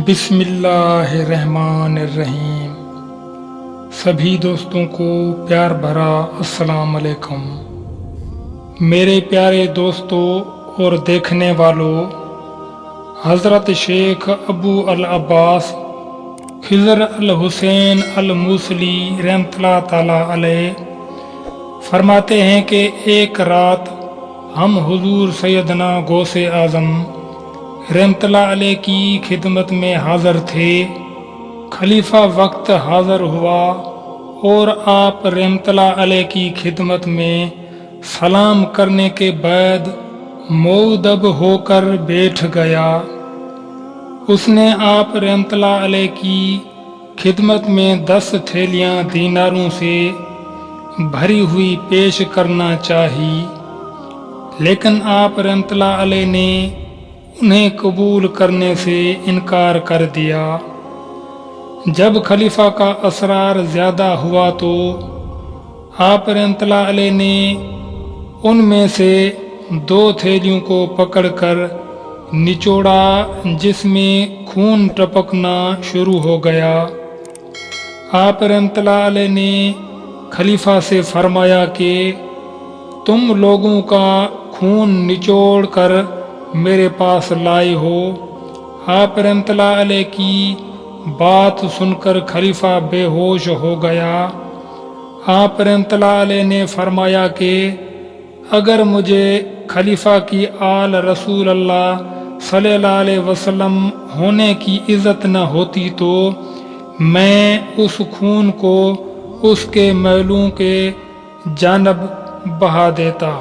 بسم اللہ الرحمن الرحیم۔ سبھی دوستوں کو پیار بھرا السلام علیکم۔ میرے پیارے دوستوں اور دیکھنے والوں، حضرت شیخ ابو العباس خضر الحسین الموصلی رحمۃ اللہ تعالیٰ علیہ فرماتے ہیں کہ ایک رات ہم حضور سیدنا غوث اعظم رحمۃ اللہ علیہ کی خدمت میں حاضر تھے۔ خلیفہ وقت حاضر ہوا اور آپ رحمۃ اللہ علیہ کی خدمت میں سلام کرنے کے بعد مؤدب ہو کر بیٹھ گیا۔ اس نے آپ رحمۃ اللہ علیہ کی خدمت میں 10 تھیلیاں دیناروں سے بھری ہوئی پیش کرنا چاہی، لیکن آپ رحمۃ اللہ علیہ نے انہیں قبول کرنے سے انکار کر دیا۔ جب خلیفہ کا اصرار زیادہ ہوا تو آپ رحمۃ اللہ علیہ نے ان میں سے 2 تھیلیوں کو پکڑ کر نچوڑا، جس میں خون ٹپکنا شروع ہو گیا۔ آپ رحمۃ اللہ علیہ نے خلیفہ سے فرمایا کہ تم لوگوں کا خون نچوڑ کر میرے پاس لائے ہو۔ آپ رحمۃ اللہ علیہ کی بات سن کر خلیفہ بے ہوش ہو گیا۔ آپ رحمۃ اللہ علیہ نے فرمایا کہ اگر مجھے خلیفہ کی آل رسول اللہ صلی اللہ علیہ وسلم ہونے کی عزت نہ ہوتی تو میں اس خون کو اس کے محلوں کے جانب بہا دیتا۔